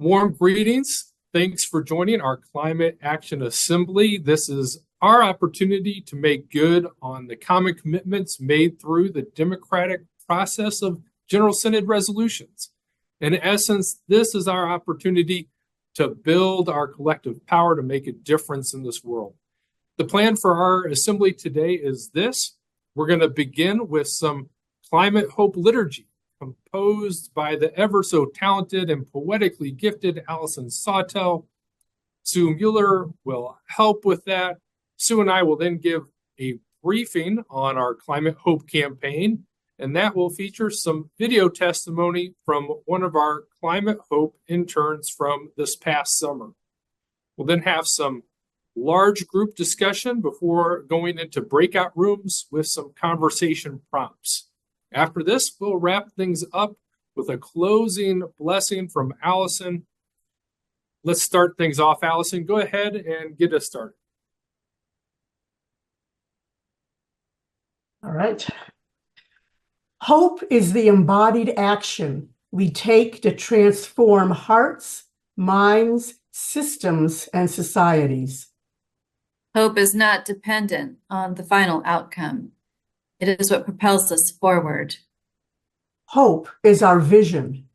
Warm greetings. Thanks for joining our Climate Action Assembly. This is our opportunity to make good on the common commitments made through the democratic process of General Synod resolutions. In essence, this is our opportunity to build our collective power to make a difference in this world. The plan for our assembly today is this. We're going to begin with some Climate Hope liturgy, composed by the ever so talented and poetically gifted Allison Sawtell. Sue Mueller will help with that. Sue and I will then give a briefing on our Climate Hope campaign, and that will feature some video testimony from one of our Climate Hope interns from this past summer. We'll then have some large group discussion before going into breakout rooms with some conversation prompts. After this, we'll wrap things up with a closing blessing from Allison. Let's start things off. Allison, go ahead and get us started. All right. Hope is the embodied action we take to transform hearts, minds, systems, and societies. Hope is not dependent on the final outcome. It is what propels us forward. Hope is our vision,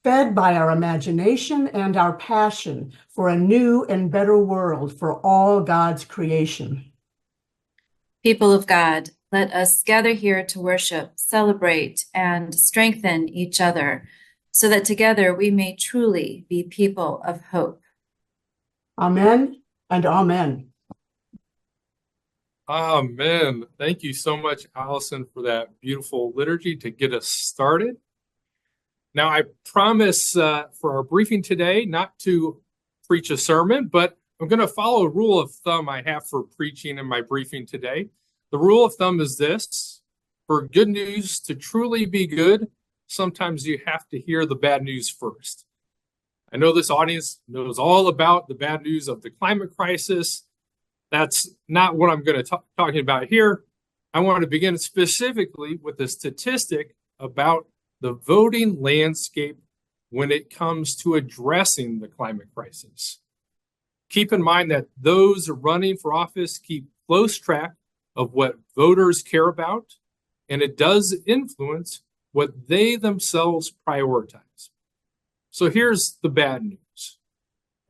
fed by our imagination and our passion for a new and better world for all God's creation. People of God, let us gather here to worship, celebrate, and strengthen each other so that together we may truly be people of hope. Amen and amen. Amen. Thank you so much, Allison, for that beautiful liturgy to get us started. Now, I promise for our briefing today not to preach a sermon, but I'm going to follow a rule of thumb I have for preaching in my briefing today. The rule of thumb is this: for good news to truly be good, sometimes you have to hear the bad news first. I know this audience knows all about the bad news of the climate crisis. That's not what I'm going to talking about here. I want to begin specifically with a statistic about the voting landscape when it comes to addressing the climate crisis. Keep in mind that those running for office keep close track of what voters care about, and it does influence what they themselves prioritize. So here's the bad news.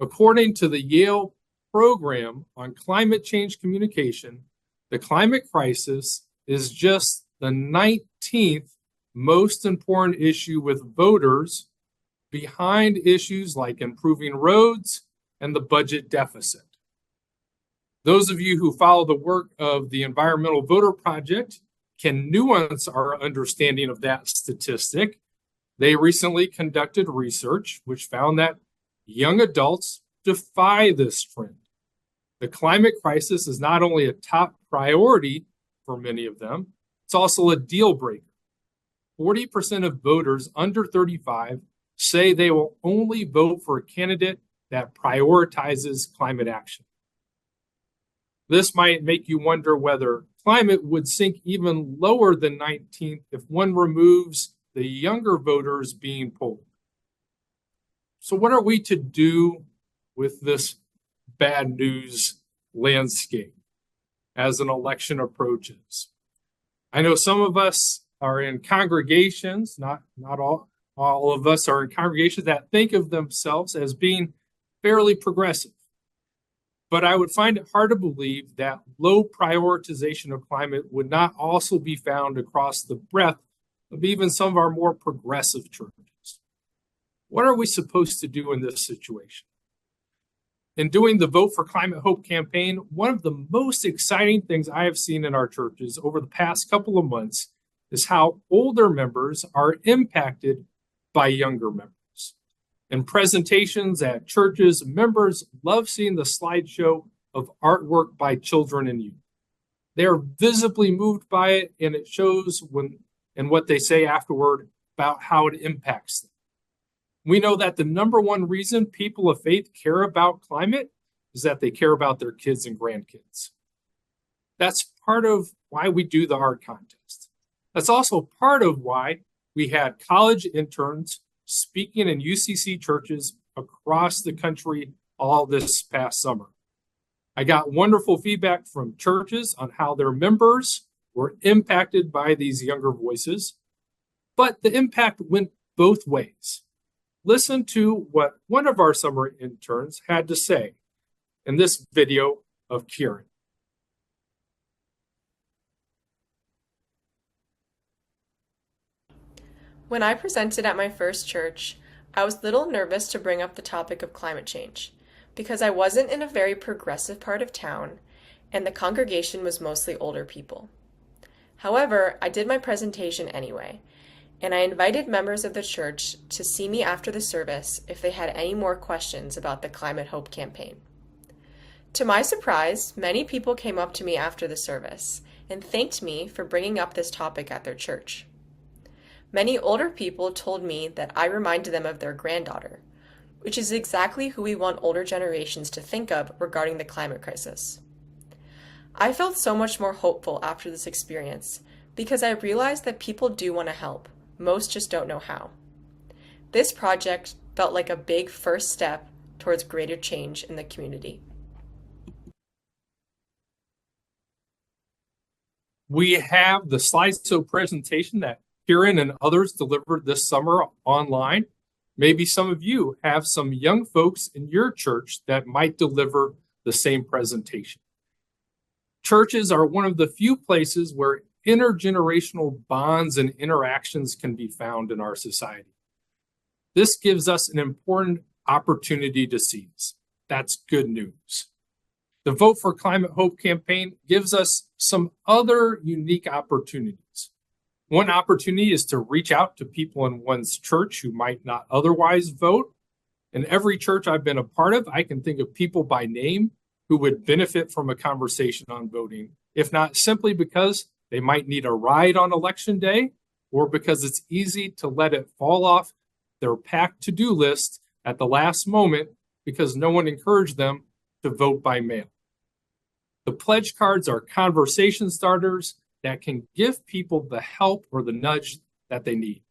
According to the Yale Program on Climate Change Communication, the climate crisis is just the 19th most important issue with voters, behind issues like improving roads and the budget deficit. Those of you who follow the work of the Environmental Voter Project can nuance our understanding of that statistic. They recently conducted research which found that young adults defy this trend. The climate crisis is not only a top priority for many of them, it's also a deal breaker. 40% of voters under 35 say they will only vote for a candidate that prioritizes climate action. This might make you wonder whether climate would sink even lower than 19th if one removes the younger voters being polled. So what are we to do with this bad news landscape as an election approaches? I know some of us are in congregations, not all of us are in congregations that think of themselves as being fairly progressive. But I would find it hard to believe that low prioritization of climate would not also be found across the breadth of even some of our more progressive churches. What are we supposed to do in this situation? In doing the Vote for Climate Hope campaign, one of the most exciting things I have seen in our churches over the past couple of months is how older members are impacted by younger members. In presentations at churches, members love seeing the slideshow of artwork by children and youth. They are visibly moved by it, and it shows and what they say afterward about how it impacts them. We know that the number one reason people of faith care about climate is that they care about their kids and grandkids. That's part of why we do the art contest. That's also part of why we had college interns speaking in UCC churches across the country all this past summer. I got wonderful feedback from churches on how their members were impacted by these younger voices, but the impact went both ways. Listen to what one of our summer interns had to say in this video of Kieran. When I presented at my first church, I was a little nervous to bring up the topic of climate change because I wasn't in a very progressive part of town and the congregation was mostly older people. However, I did my presentation anyway, and I invited members of the church to see me after the service if they had any more questions about the Climate Hope campaign. To my surprise, many people came up to me after the service and thanked me for bringing up this topic at their church. Many older people told me that I reminded them of their granddaughter, which is exactly who we want older generations to think of regarding the climate crisis. I felt so much more hopeful after this experience because I realized that people do want to help. Most just don't know how. This project felt like a big first step towards greater change in the community. We have the slideshow presentation that Kieran and others delivered this summer online. Maybe some of you have some young folks in your church that might deliver the same presentation. Churches are one of the few places where intergenerational bonds and interactions can be found in our society. This gives us an important opportunity to seize. That's good news. The Vote for Climate Hope campaign gives us some other unique opportunities. One opportunity is to reach out to people in one's church who might not otherwise vote. In every church I've been a part of, I can think of people by name who would benefit from a conversation on voting, if not simply because they might need a ride on election day, or because it's easy to let it fall off their packed to-do list at the last moment because no one encouraged them to vote by mail. The pledge cards are conversation starters that can give people the help or the nudge that they need.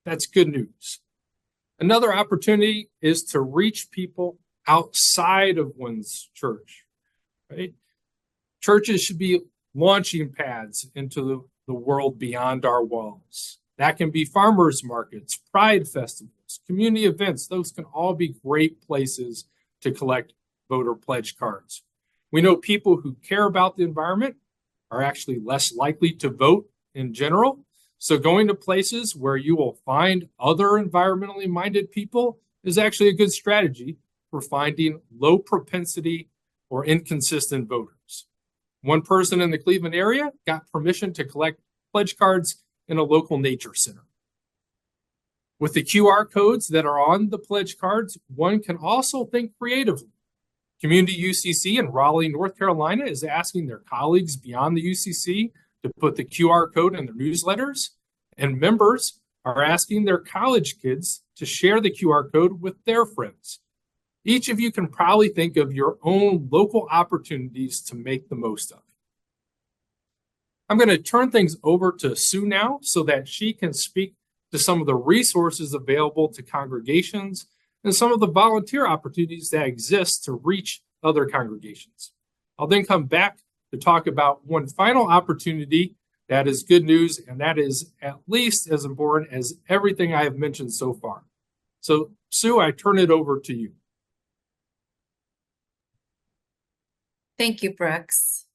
That's good news. Another opportunity is to reach people outside of one's church, right? Churches should be launching pads into the world beyond our walls. That can be farmers markets, pride festivals, community events. Those can all be great places to collect voter pledge cards. We know people who care about the environment are actually less likely to vote in general. So going to places where you will find other environmentally minded people is actually a good strategy for finding low propensity or inconsistent voters. One person in the Cleveland area got permission to collect pledge cards in a local nature center. With the QR codes that are on the pledge cards, one can also think creatively. Community UCC in Raleigh, North Carolina is asking their colleagues beyond the UCC to put the QR code in their newsletters, and members are asking their college kids to share the QR code with their friends. Each of you can probably think of your own local opportunities to make the most of. I'm going to turn things over to Sue now so that she can speak to some of the resources available to congregations and some of the volunteer opportunities that exist to reach other congregations. I'll then come back to talk about one final opportunity that is good news, and that is at least as important as everything I have mentioned so far. So, Sue, I turn it over to you. Thank you, Brooks.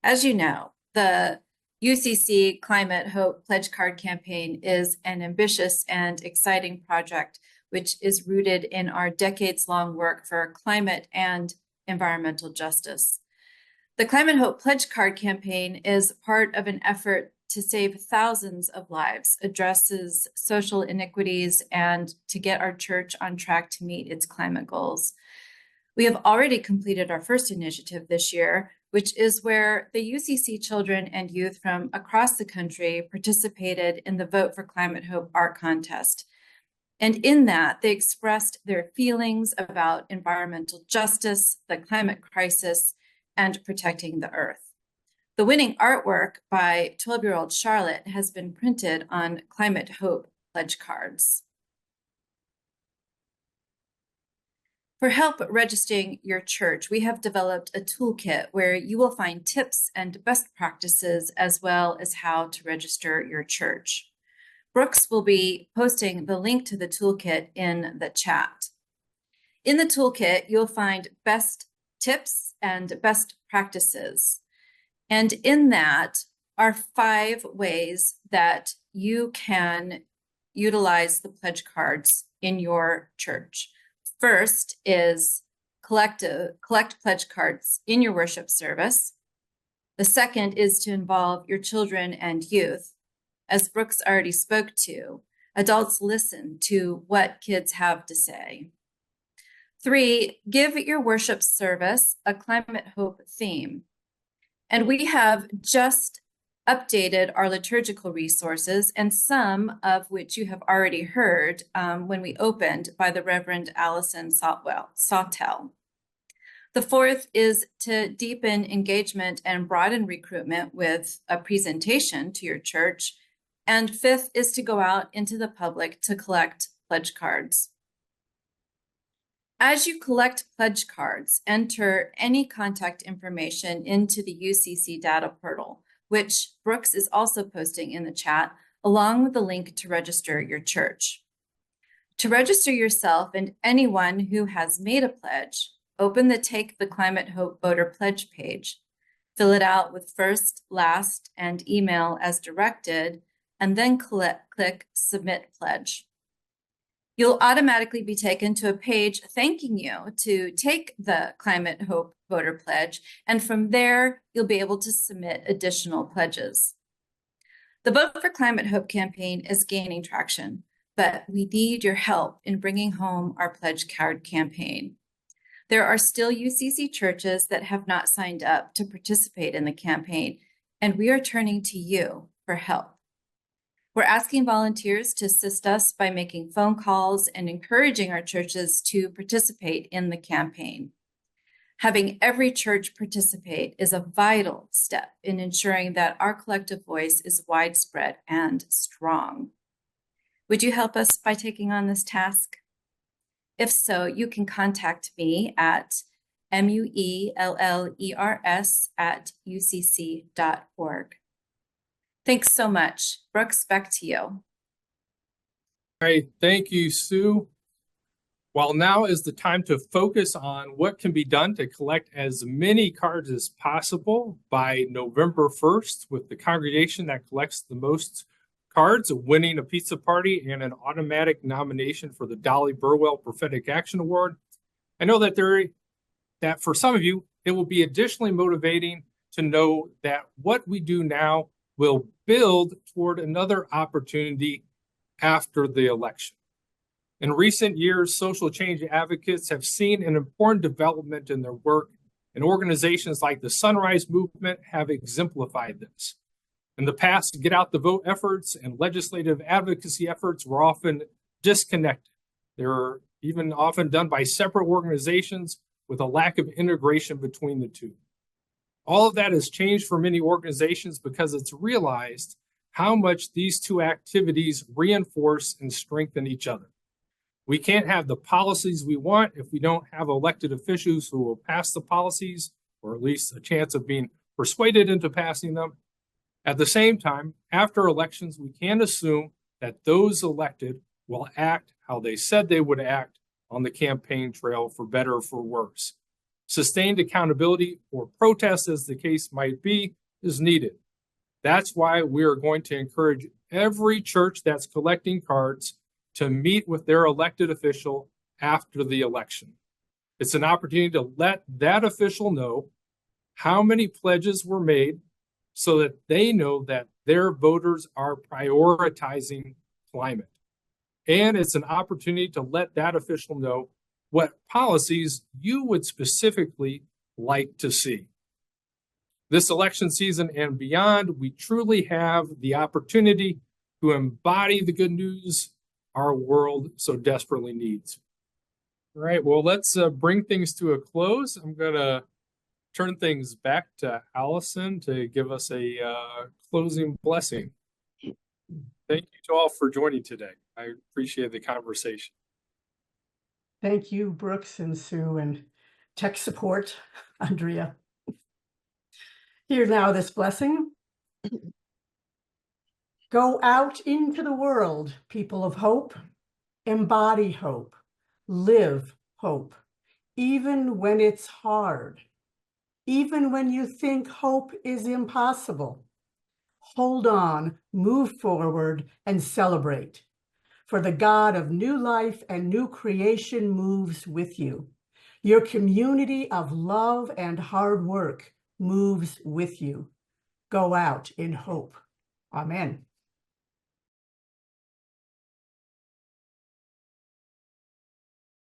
As you know, the UCC Climate Hope Pledge Card campaign is an ambitious and exciting project, which is rooted in our decades-long work for climate and environmental justice. The Climate Hope Pledge Card campaign is part of an effort to save thousands of lives, addresses social inequities, and to get our church on track to meet its climate goals. We have already completed our first initiative this year, which is where the UCC children and youth from across the country participated in the Vote for Climate Hope art contest. And in that, they expressed their feelings about environmental justice, the climate crisis, and protecting the earth. The winning artwork by 12-year-old Charlotte has been printed on Climate Hope pledge cards. For help registering your church, we have developed a toolkit where you will find tips and best practices as well as how to register your church. Brooks will be posting the link to the toolkit in the chat. In the toolkit, you'll find best tips and best practices. And in that are 5 ways that you can utilize the pledge cards in your church. First is collect pledge cards in your worship service. The second is to involve your children and youth. As Brooks already spoke to, adults listen to what kids have to say. 3, give your worship service a Climate Hope theme. And we have just updated our liturgical resources, and some of which you have already heard when we opened by the Reverend Allison Sawtell. The 4th is to deepen engagement and broaden recruitment with a presentation to your church. And 5th is to go out into the public to collect pledge cards. As you collect pledge cards, enter any contact information into the UCC data portal, which Brooks is also posting in the chat, along with the link to register your church. To register yourself and anyone who has made a pledge, open the Take the Climate Hope Voter Pledge page, fill it out with first, last, and email as directed, and then click Submit Pledge. You'll automatically be taken to a page thanking you to take the Climate Hope Voter Pledge, and from there, you'll be able to submit additional pledges. The Vote for Climate Hope campaign is gaining traction, but we need your help in bringing home our pledge card campaign. There are still UCC churches that have not signed up to participate in the campaign, and we are turning to you for help. We're asking volunteers to assist us by making phone calls and encouraging our churches to participate in the campaign. Having every church participate is a vital step in ensuring that our collective voice is widespread and strong. Would you help us by taking on this task? If so, you can contact me at muellers@ucc.org. Thanks so much. Brooks, back to you. All right, thank you, Sue. While now is the time to focus on what can be done to collect as many cards as possible by November 1st, with the congregation that collects the most cards winning a pizza party and an automatic nomination for the Dolly Burwell Prophetic Action Award. I know that for some of you, it will be additionally motivating to know that what we do now will build toward another opportunity after the election. In recent years, social change advocates have seen an important development in their work, and organizations like the Sunrise Movement have exemplified this. In the past, get out the vote efforts and legislative advocacy efforts were often disconnected. They were even often done by separate organizations with a lack of integration between the two. All of that has changed for many organizations because it's realized how much these two activities reinforce and strengthen each other. We can't have the policies we want if we don't have elected officials who will pass the policies, or at least a chance of being persuaded into passing them. At the same time, after elections, we can't assume that those elected will act how they said they would act on the campaign trail, for better or for worse. Sustained accountability or protest, as the case might be, is needed. That's why we are going to encourage every church that's collecting cards to meet with their elected official after the election. It's an opportunity to let that official know how many pledges were made so that they know that their voters are prioritizing climate. And it's an opportunity to let that official know what policies you would specifically like to see. This election season and beyond, we truly have the opportunity to embody the good news our world so desperately needs. All right, well, let's bring things to a close. I'm going to turn things back to Allison to give us a closing blessing. Thank you to all for joining today. I appreciate the conversation. Thank you, Brooks and Sue, and tech support, Andrea. Hear now this blessing. Go out into the world, people of hope. Embody hope. Live hope. Even when it's hard. Even when you think hope is impossible. Hold on, move forward, and celebrate. For the God of new life and new creation moves with you. Your community of love and hard work moves with you. Go out in hope. Amen.